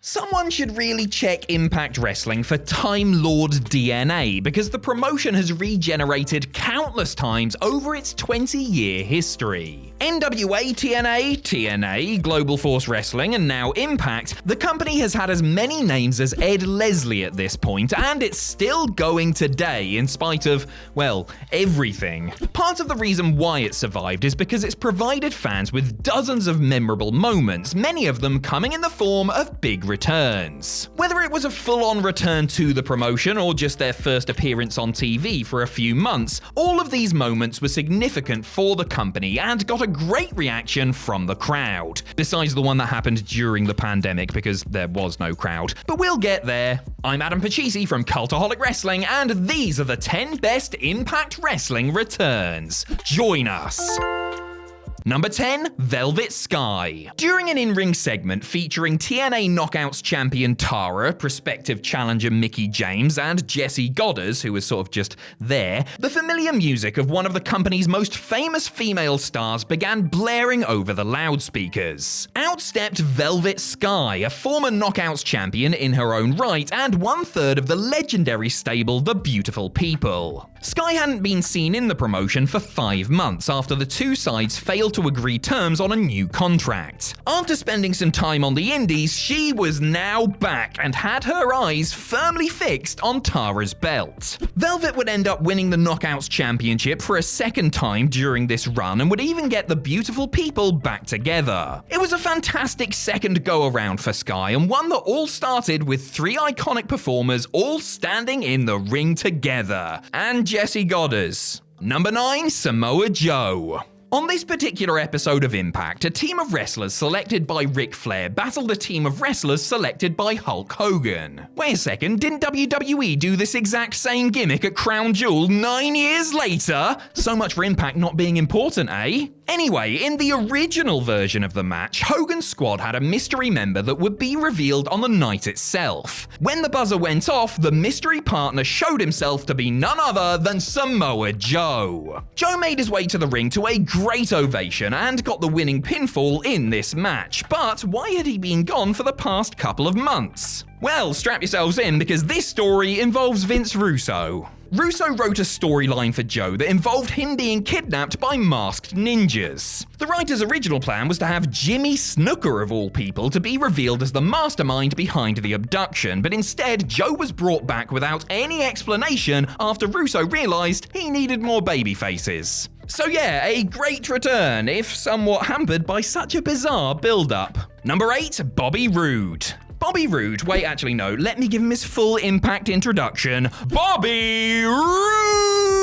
Someone should really check Impact Wrestling for Time Lord DNA, because the promotion has regenerated countless times over its 20-year history. NWA, TNA, Global Force Wrestling, and now Impact, the company has had as many names as Ed Leslie at this point, and it's still going today in spite of, well, everything. Part of the reason why it survived is because it's provided fans with dozens of memorable moments, many of them coming in the form of big returns. Whether it was a full-on return to the promotion or just their first appearance on TV for a few months, all of these moments were significant for the company and got a great reaction from the crowd. Besides the one that happened during the pandemic, because there was no crowd. But we'll get there. I'm Adam Pachisi from Cultaholic Wrestling, and these are the 10 best Impact Wrestling returns. Join us. Number 10, Velvet Sky. During an in-ring segment featuring TNA Knockouts champion Tara, prospective challenger Mickie James, and Jessie Goddard, who was sort of just there, the familiar music of one of the company's most famous female stars began blaring over the loudspeakers. Out stepped Velvet Sky, a former Knockouts champion in her own right, and one-third of the legendary stable The Beautiful People. Sky hadn't been seen in the promotion for 5 months after the two sides failed to agree terms on a new contract. After spending some time on the indies, she was now back and had her eyes firmly fixed on Tara's belt. Velvet would end up winning the Knockouts Championship for a second time during this run and would even get the Beautiful People back together. It was a fantastic second go-around for Sky, and one that all started with 3 iconic performers all standing in the ring together. And Jessie Goddard. Number 9, Samoa Joe. On this particular episode of Impact, a team of wrestlers selected by Ric Flair battled a team of wrestlers selected by Hulk Hogan. Wait a second, didn't WWE do this exact same gimmick at Crown Jewel 9 years later? So much for Impact not being important, eh? Anyway, in the original version of the match, Hogan's squad had a mystery member that would be revealed on the night itself. When the buzzer went off, the mystery partner showed himself to be none other than Samoa Joe. Joe made his way to the ring to a great ovation and got the winning pinfall in this match, but why had he been gone for the past couple of months? Well, strap yourselves in, because this story involves Vince Russo. Russo wrote a storyline for Joe that involved him being kidnapped by masked ninjas. The writer's original plan was to have Jimmy Snuka, of all people, to be revealed as the mastermind behind the abduction, but instead Joe was brought back without any explanation after Russo realized he needed more baby faces. So yeah, a great return, if somewhat hampered by such a bizarre build-up. Number 8, Bobby Roode. Bobby Roode, wait, actually no, let me give him his full Impact introduction. Bobby Roode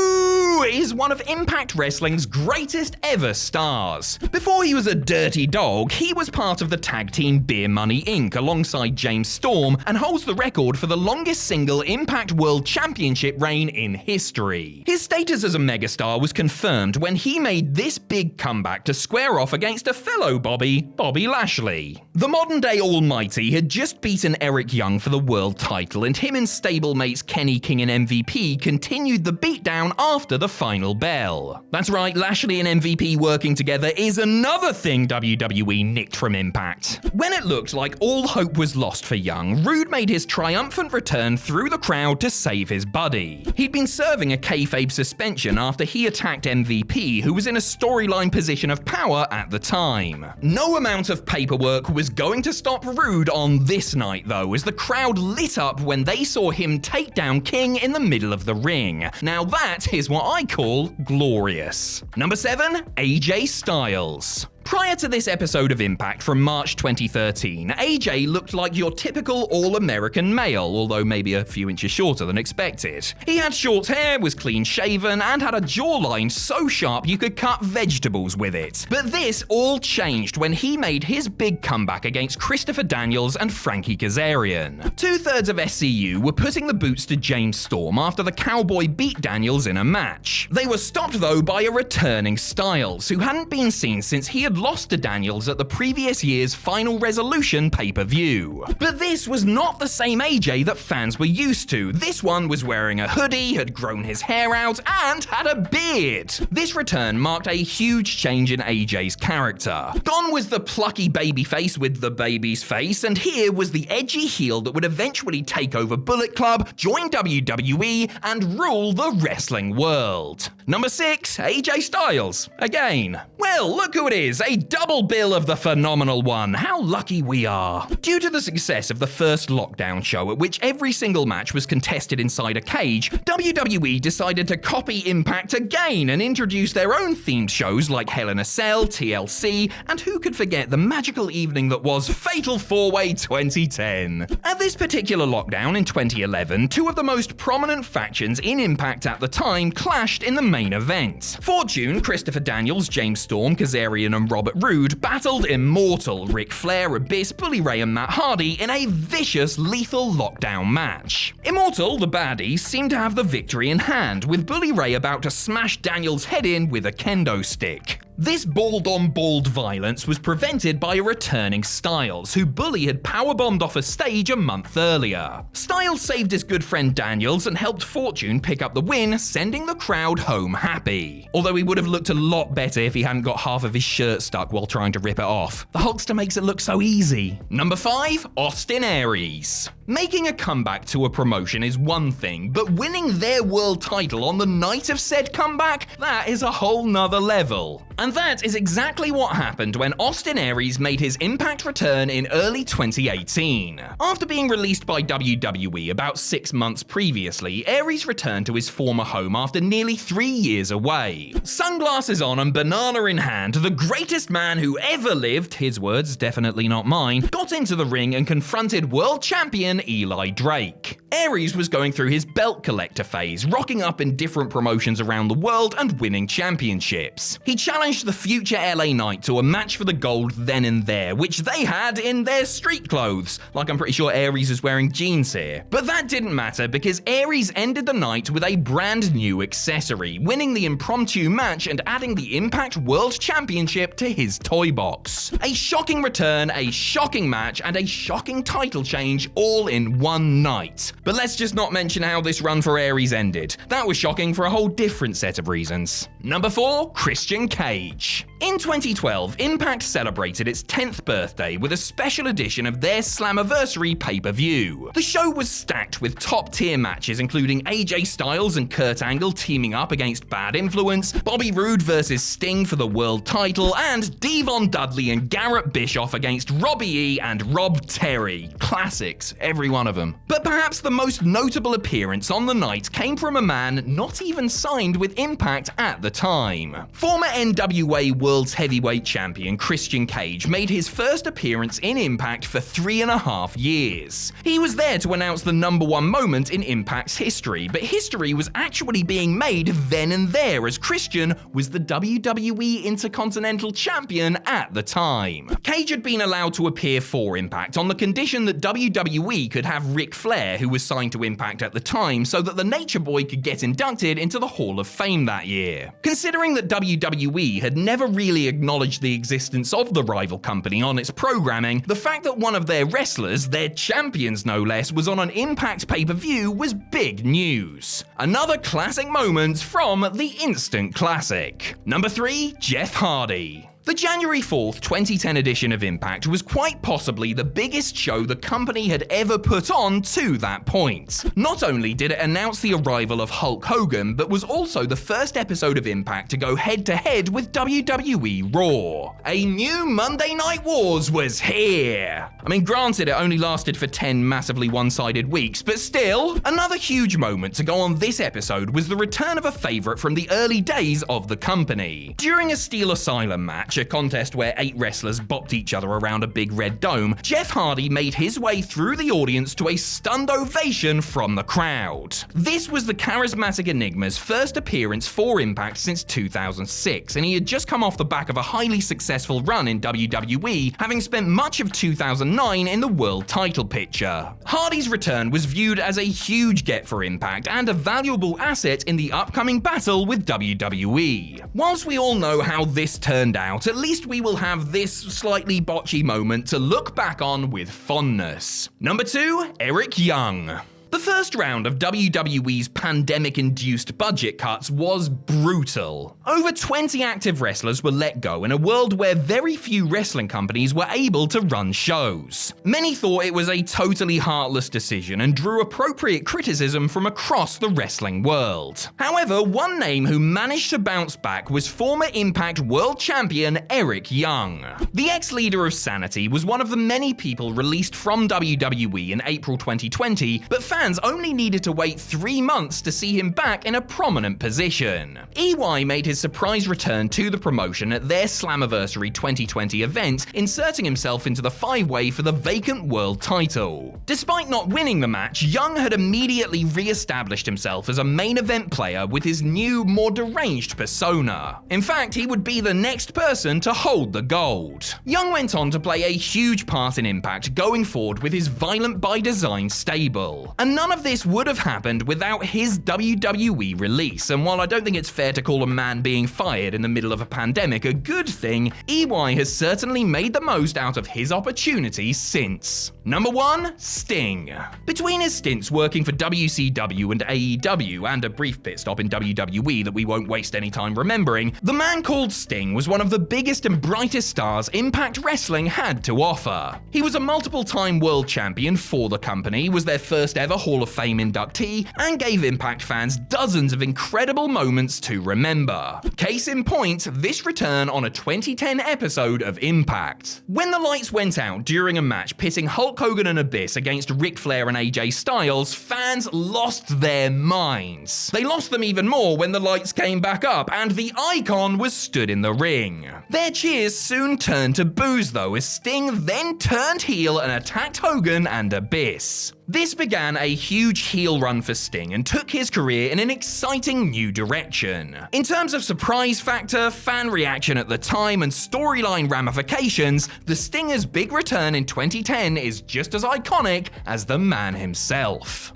is one of Impact Wrestling's greatest ever stars. Before he was a dirty dog, he was part of the tag team Beer Money Inc. alongside James Storm, and holds the record for the longest single Impact World Championship reign in history. His status as a megastar was confirmed when he made this big comeback to square off against a fellow Bobby Lashley. The modern-day Almighty had just beaten Eric Young for the world title, and him and stablemates Kenny King and MVP continued the beatdown after the final bell. That's right, Lashley and MVP working together is another thing WWE nicked from Impact. When it looked like all hope was lost for Young, Roode made his triumphant return through the crowd to save his buddy. He'd been serving a kayfabe suspension after he attacked MVP, who was in a storyline position of power at the time. No amount of paperwork was going to stop Roode on this night though, as the crowd lit up when they saw him take down King in the middle of the ring. Now that is what I call glorious. Number 7, AJ Styles. Prior to this episode of Impact from March 2013, AJ looked like your typical all-American male, although maybe a few inches shorter than expected. He had short hair, was clean-shaven, and had a jawline so sharp you could cut vegetables with it. But this all changed when he made his big comeback against Christopher Daniels and Frankie Kazarian. 2/3 of SCU were putting the boots to James Storm after the Cowboy beat Daniels in a match. They were stopped though by a returning Styles, who hadn't been seen since he had had lost to Daniels at the previous year's Final Resolution pay-per-view. But this was not the same AJ that fans were used to. This one was wearing a hoodie, had grown his hair out, and had a beard. This return marked a huge change in AJ's character. Gone was the plucky babyface with the baby's face, and here was the edgy heel that would eventually take over Bullet Club, join WWE, and rule the wrestling world. Number 6, AJ Styles. Again. Well, look who it is, a double bill of the phenomenal one. How lucky we are. Due to the success of the first Lockdown show, at which every single match was contested inside a cage, WWE decided to copy Impact again and introduce their own themed shows like Hell in a Cell, TLC, and who could forget the magical evening that was Fatal 4-Way 2010. At this particular Lockdown in 2011, two of the most prominent factions in Impact at the time clashed in the main event. Fortune, Christopher Daniels, James Storm, Kazarian, and Robert Roode battled Immortal, Ric Flair, Abyss, Bully Ray, and Matt Hardy in a vicious, lethal Lockdown match. Immortal, the baddies, seemed to have the victory in hand, with Bully Ray about to smash Daniels' head in with a kendo stick. This bald-on-bald violence was prevented by a returning Styles, who Bully had powerbombed off a stage a month earlier. Styles saved his good friend Daniels and helped Fortune pick up the win, sending the crowd home happy. Although he would have looked a lot better if he hadn't got half of his shirt stuck while trying to rip it off. The Hulkster makes it look so easy. Number 5, Austin Aries. Making a comeback to a promotion is one thing, but winning their world title on the night of said comeback, that is a whole nother level. And that is exactly what happened when Austin Aries made his Impact return in early 2018. After being released by WWE about 6 months previously, Aries returned to his former home after nearly 3 years away. Sunglasses on and banana in hand, the greatest man who ever lived, his words, definitely not mine, got into the ring and confronted world champion Eli Drake. Aries was going through his belt collector phase, rocking up in different promotions around the world and winning championships. He challenged the future LA Knight to a match for the gold then and there, which they had in their street clothes. Like, I'm pretty sure Aries is wearing jeans here. But that didn't matter because Aries ended the night with a brand new accessory, winning the impromptu match and adding the Impact World Championship to his toy box. A shocking return, a shocking match, and a shocking title change all in one night. But let's just not mention how this run for Aries ended. That was shocking for a whole different set of reasons. Number 4, Christian Cage. In 2012, Impact celebrated its 10th birthday with a special edition of their SLAMMIVERSARY pay-per-view. The show was stacked with top-tier matches including AJ Styles and Kurt Angle teaming up against Bad Influence, Bobby Roode versus Sting for the world title, and Devon Dudley and Garrett Bischoff against Robbie E and Rob Terry. Classics, every one of them. But perhaps the most notable appearance on the night came from a man not even signed with Impact at the time. Former NWA World's Heavyweight Champion Christian Cage made his first appearance in Impact for 3.5 years. He was there to announce the #1 moment in Impact's history, but history was actually being made then and there as Christian was the WWE Intercontinental Champion at the time. Cage had been allowed to appear for Impact on the condition that WWE could have Ric Flair, who was signed to Impact at the time, so that the Nature Boy could get inducted into the Hall of Fame that year. Considering that WWE had never really acknowledged the existence of the rival company on its programming, the fact that one of their wrestlers, their champions no less, was on an Impact pay-per-view was big news. Another classic moment from the Instant Classic. Number 3, Jeff Hardy. The January 4th, 2010 edition of Impact was quite possibly the biggest show the company had ever put on to that point. Not only did it announce the arrival of Hulk Hogan, but was also the first episode of Impact to go head-to-head with WWE Raw. A new Monday Night Wars was here! I mean, granted, it only lasted for 10 massively one-sided weeks, but still, another huge moment to go on this episode was the return of a favourite from the early days of the company. During a Steel Asylum match, a contest where 8 wrestlers bopped each other around a big red dome, Jeff Hardy made his way through the audience to a stunned ovation from the crowd. This was the charismatic Enigma's first appearance for Impact since 2006, and he had just come off the back of a highly successful run in WWE, having spent much of 2009 in the world title picture. Hardy's return was viewed as a huge get for Impact and a valuable asset in the upcoming battle with WWE. Whilst we all know how this turned out, out, at least we will have this slightly botchy moment to look back on with fondness. Number 2, Eric Young. The first round of WWE's pandemic-induced budget cuts was brutal. Over 20 active wrestlers were let go in a world where very few wrestling companies were able to run shows. Many thought it was a totally heartless decision and drew appropriate criticism from across the wrestling world. However, one name who managed to bounce back was former Impact World Champion Eric Young. The ex-leader of Sanity was one of the many people released from WWE in April 2020, but fans only needed to wait 3 months to see him back in a prominent position. EY made his surprise return to the promotion at their SLAMMIVERSARY 2020 event, inserting himself into the 5-way for the vacant world title. Despite not winning the match, Young had immediately re-established himself as a main event player with his new, more deranged persona. In fact, he would be the next person to hold the gold. Young went on to play a huge part in Impact going forward with his Violent by Design stable. And none of this would have happened without his WWE release, and while I don't think it's fair to call a man being fired in the middle of a pandemic a good thing, EY has certainly made the most out of his opportunities since. Number 1, Sting. Between his stints working for WCW and AEW, and a brief pit stop in WWE that we won't waste any time remembering, the man called Sting was one of the biggest and brightest stars Impact Wrestling had to offer. He was a multiple-time world champion for the company, was their first ever Hall of Fame inductee, and gave Impact fans dozens of incredible moments to remember. Case in point, this return on a 2010 episode of Impact. When the lights went out during a match pitting Hulk Hogan and Abyss against Ric Flair and AJ Styles, fans lost their minds. They lost them even more when the lights came back up and the icon was stood in the ring. Their cheers soon turned to boos though, as Sting then turned heel and attacked Hogan and Abyss. This began a huge heel run for Sting and took his career in an exciting new direction. In terms of surprise factor, fan reaction at the time, and storyline ramifications, the Stinger's big return in 2010 is just as iconic as the man himself.